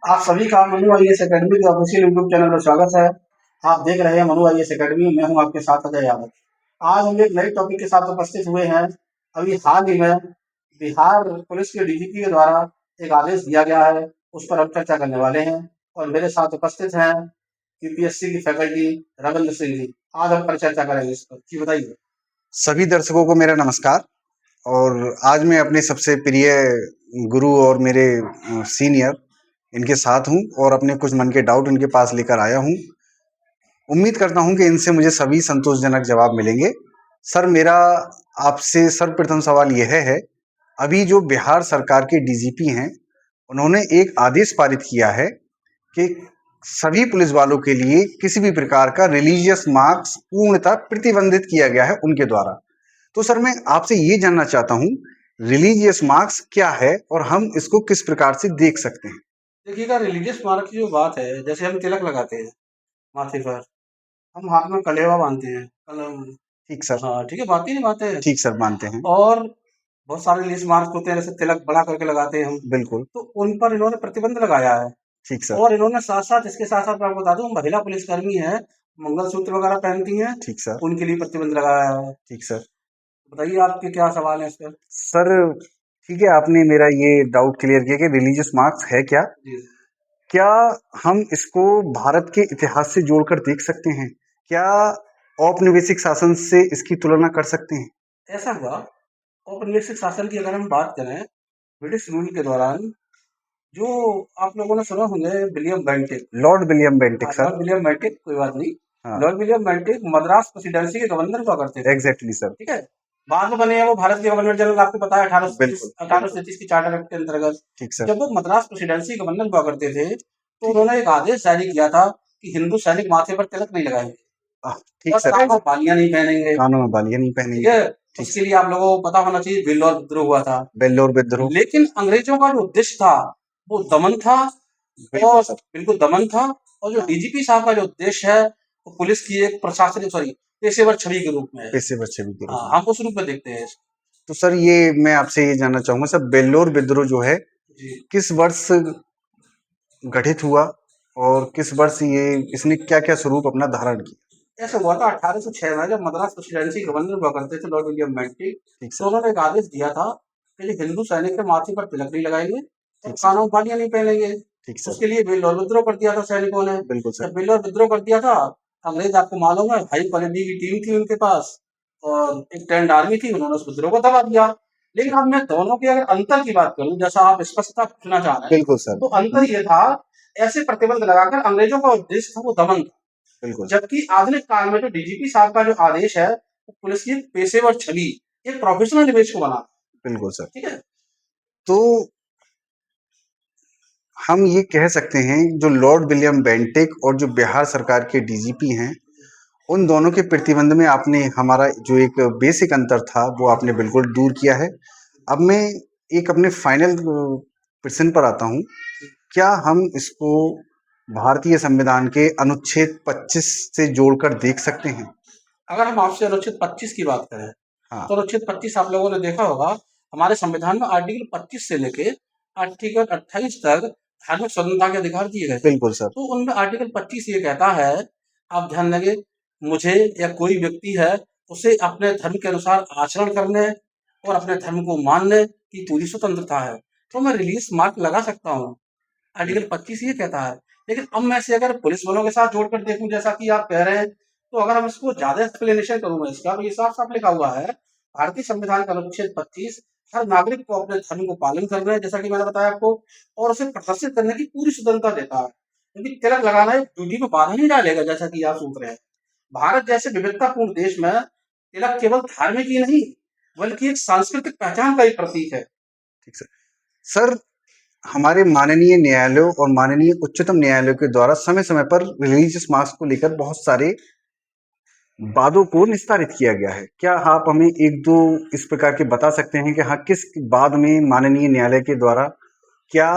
आप सभी का मनु आईएएस एकेडमी के ऑफिशियल यूट्यूब चैनल पर स्वागत है। आप देख रहे हैं मनु आईएएस एकेडमी। मैं हूं आपके साथ अजय यादव। आज हम एक नए टॉपिक के साथ उपस्थित हुए हैं। अभी हाल ही में बिहार पुलिस के डीजीपी के द्वारा एक आदेश दिया गया है, उस पर हम चर्चा करने वाले हैं। और मेरे साथ उपस्थित हैं यूपीएससी की फैकल्टी रविंद्र सिंह जी। आज हम पर चर्चा करेंगे इस पर। जी बताइए। सभी दर्शकों को मेरा नमस्कार। और आज मैं अपने सबसे प्रिय गुरु और मेरे सीनियर इनके साथ हूं और अपने कुछ मन के डाउट इनके पास लेकर आया हूं। उम्मीद करता हूं कि इनसे मुझे सभी संतोषजनक जवाब मिलेंगे। सर, मेरा आपसे सर्वप्रथम सवाल यह है, अभी जो बिहार सरकार के डीजीपी हैं, उन्होंने एक आदेश पारित किया है कि सभी पुलिस वालों के लिए किसी भी प्रकार का रिलीजियस मार्क्स पूर्णतः प्रतिबंधित किया गया है उनके द्वारा। तो सर, मैं आपसे ये जानना चाहता हूँ, रिलीजियस मार्क्स क्या है और हम इसको किस प्रकार से देख सकते हैं? देखिएगा, रिलीजियस मार्क की जो बात है, जैसे हम तिलक लगाते हैं माथे पर, हम हाथ में कलेवा बांधते हैं, कलम। ठीक सर। हाँ ठीक है, बात ही नहीं बात है। ठीक सर, मानते हैं। और बहुत सारे रिलीज मार्क्स होते हैं, जैसे तिलक बड़ा करके लगाते हैं हम, बिल्कुल। तो उन पर इन्होंने प्रतिबंध लगाया है। ठीक सर। और इन्होंने साथ साथ इसके साथ साथ मैं आपको बता दूं, महिला पुलिसकर्मी है, मंगलसूत्र वगैरह पहनती हैं, ठीक सर। उनके लिए प्रतिबंध लगाया है। ठीक सर। बताइए आपके क्या सवाल है इस पर। सर, ठीक है, आपने मेरा ये डाउट क्लियर किया कि रिलीजियस मार्क्स है क्या। जी। क्या हम इसको भारत के इतिहास से जोड़कर देख सकते हैं? क्या औपनिवेशिक शासन से इसकी तुलना कर सकते हैं? ऐसा हुआ, औपनिवेशिक शासन की अगर हम बात करें, ब्रिटिश रूल के दौरान, जो आप लोगों ने सुना होंगे William Bentinck. Lord William Bentinck sir. Lord William Bentinck, कोई बात नहीं। हाँ। Lord William Bentinck Madras presidency के गवर्नर हुआ करते थे। Exactly sir. ठीक है। बाद में बने हैं वो भारत के गवर्नर जनरल, आपको पता है, बिल्कुल। 1837 की चार्टर एक्ट के अंतर्गत। ठीक सर। जब वो मद्रास प्रेसिडेंसी गवर्नर हुआ करते थे, तो उन्होंने एक आदेश जारी किया था कि हिंदू सैनिक माथे पर तिलक नहीं लगाएंगे ठीक और सर। कानों में बालियां नहीं पहनेंगे। कानों में बालियां नहीं ठीक पहनेंगे। है। ठीक उसके सर। लिए आप लोगों को पता होना चाहिए, बेल्लौर विद्रोह हुआ था। बेल्लौर विद्रोह। लेकिन अंग्रेजों का जो उद्देश्य था वो दमन था। बिल्कुल और सर। बिल्कुल दमन था। और जो डीजीपी साहब का जो उद्देश्य है, वो पुलिस की एक प्रशासनिक, सॉरी, पेशेवर छवि के रूप में है। पेशेवर छवि के रूप हाँ, में। हम उस रूप में देखते हैं इसको। तो सर, ये मैं आपसे ये जानना चाहूंगा सर, बेल्लौर विद्रोह जो है जी। किस वर्ष गठित हुआ और किस वर्ष ये इसने क्या क्या स्वरूप अपना धारण किया? ऐसा हुआ था 1806 में, जब मद्रास प्रेसिडेंसी गवर्नर हुआ करते थे लॉर्ड विलियम बेंटिक। ठीक तो सर। उन्होंने एक आदेश दिया था कि जो हिंदू सैनिक के माथे पर तिलक नहीं लगाएंगे और ठीक सर। कानों में बालियां नहीं पहनेंगे। ठीक सर। उसके लिए बेल्लौर विद्रोह कर दिया था सैनिकों ने। बिल्कुल सर। जब बेल्लौर विद्रोह कर दिया था, अंग्रेज, आपको मालूम है, हाई क्वालिटी की टीम थी उनके पास और एक ट्रेंड आर्मी थी, उन्होंने उस विद्रोह को दबा दिया। लेकिन अब मैं दोनों के अगर अंतर की बात करूं, जैसा आप स्पष्टता पूछना चाह रहे हैं, बिल्कुल सर। तो अंतर ये था, ऐसे प्रतिबंध लगाकर अंग्रेजों का उद्देश्य था वो दमन था। बिल्कुल। जबकि आधुनिक काल में जो डीजीपी साहब का जो आदेश है, वो पुलिस की एक पेशेवर छवि, एक प्रोफेशनल इमेज को बना। बिल्कुल सर। ठीक है। तो हम ये कह सकते हैं, जो लॉर्ड विलियम बेंटिक और जो बिहार सरकार के डीजीपी हैं, उन दोनों के प्रतिबंध में आपने हमारा जो एक बेसिक अंतर था वो आपने बिल्कुल दूर किया है। अब मैं एक अपने फाइनल प्रश्न पर आता हूँ। क्या हम इसको भारतीय संविधान के अनुच्छेद 25 से जोड़कर देख सकते हैं? अगर हम आपसे अनुच्छेद 25 की बात करें, हाँ। तो अनुच्छेद 25 आप लोगों ने देखा होगा, हमारे संविधान में आर्टिकल 25 से लेके आर्टिकल 28 तक धार्मिक स्वतंत्रता के अधिकार दिए गए थे। बिल्कुल सर। तो उनमें आर्टिकल 25 ये कहता है, आप ध्यान देंगे, मुझे या कोई व्यक्ति है, उसे अपने धर्म के अनुसार आचरण करने और अपने धर्म को मानने की पूरी स्वतंत्रता है। तो मैं रिलीज मार्क लगा सकता हूँ, आर्टिकल 25 ये कहता है। लेकिन अब मैं इसे अगर पुलिस बलों के साथ जोड़कर देखूं, जैसा कि आप कह रहे हैं, तो अगर हम इसको ज्यादा एक्सप्लेनेशन करूंगा इसका, तो ये साफ साफ लिखा हुआ है, भारतीय संविधान का अनुच्छेद 25 हर नागरिक को अपने धर्म को पालन करना है, जैसा कि मैंने बताया आपको, और उसे प्रदर्शित करने की पूरी स्वतंत्रता देता है। क्योंकि तिलक लगाना एक ड्यूटी में बाधा नहीं डालेगा, जैसा कि आप सोच रहे हैं। भारत जैसे विविधतापूर्ण देश में तिलक केवल धार्मिक ही नहीं, बल्कि एक सांस्कृतिक पहचान का एक प्रतीक है। ठीक सर। सर, हमारे माननीय न्यायालयों और माननीय उच्चतम न्यायालयों के द्वारा समय समय पर रिलीजियस मार्क्स को लेकर बहुत सारे वादों को निस्तारित किया गया है। क्या आप हमें एक दो इस प्रकार के बता सकते हैं कि हाँ, किस वाद में माननीय न्यायालय के द्वारा क्या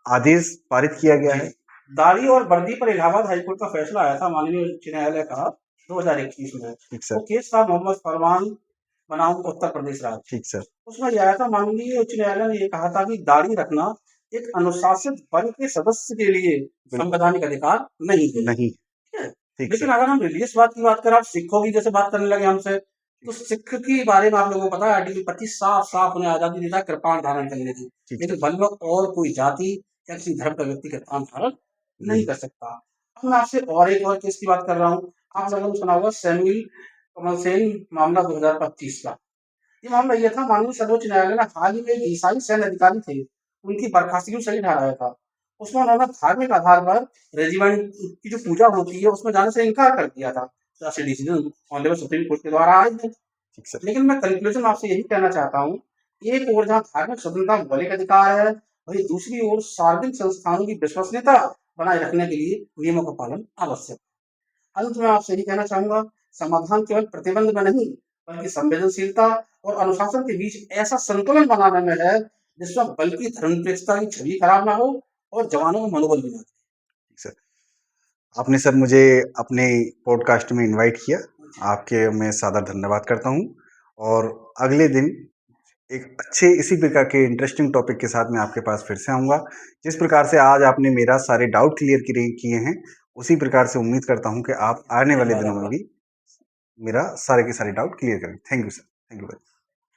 आदेश पारित किया गया है? दाढ़ी और वर्दी पर इलाहाबाद हाईकोर्ट का फैसला आया था माननीय उच्च न्यायालय का 2021 में। ठीक वो सर। केस था मोहम्मद फरमान बनाम उत्तर प्रदेश राज्य। ठीक सर। उसमें यह आया था, माननीय उच्च न्यायालय ने ये कहा था कि दाढ़ी रखना एक अनुशासित वर्ग के सदस्य के लिए बिल्कुल संवैधानिक अधिकार नहीं है। नहीं ठीक है? ठीक लेकिन सर अगर हम रिलीजियसवाद की बात करें, आप सिखों की जैसे बात करने लगे हमसे, तो सिख के बारे में आप लोगों को पता है आर्टिकल 25 साफ-साफ उन्हें आज़ादी देता है कृपाण धारण करने की। ठीक लेकिन सर वन में और कोई जाति या किसी धर्म का व्यक्ति कृपाण धारण नहीं नहीं कर सकता। अब मैं आपसे और एक और केस की बात कर रहा हूँ। आप लोगों ने सुना होगा सैमुअल कमल सेन मामला 2025 का। ये मामला ये था, माननीय सर्वोच्च न्यायालय ने हाल ही में एक ईसाई सैन्य अधिकारी थे, उनकी बर्खास्तगी को सही ठहराया था। उसमें उन्होंने धार्मिक आधार पर रेजिमेंट की जो पूजा होती है उसमें जाने से इनकार कर दिया था। ऐसे डिसीजन ऑनरेबल सुप्रीम कोर्ट के द्वारा आए थे। ठीक सर लेकिन मैं कंक्लूजन आपसे यही कहना चाहता हूँ, एक ओर जहाँ धार्मिक स्वतंत्रता मौलिक अधिकार है, वहीं दूसरी ओर सार्वजनिक संस्थानों की विश्वसनीयता बनाए रखने के लिए नियमों का पालन आवश्यक है। अंत में आपसे यही कहना चाहूंगा, समाधान केवल प्रतिबंध में नहीं, बल्कि संवेदनशीलता और अनुशासन के बीच ऐसा संतुलन बनाने में है, जिसमें बल्कि धर्मनिरपेक्षता की छवि खराब ना हो और जवानों का मनोबल भी ना ठीक सर आपने सर मुझे अपने पॉडकास्ट में इनवाइट किया आपके मैं सादर धन्यवाद करता हूँ और अगले दिन एक अच्छे इसी प्रकार के इंटरेस्टिंग टॉपिक के साथ मैं आपके पास फिर से आऊँगा जिस प्रकार से आज आपने मेरा सारे डाउट क्लियर किए हैं उसी प्रकार से उम्मीद करता हूँ कि आप आने वाले दिनों में हो। भी मेरा सारे के सारे डाउट क्लियर करें thank you sir thank you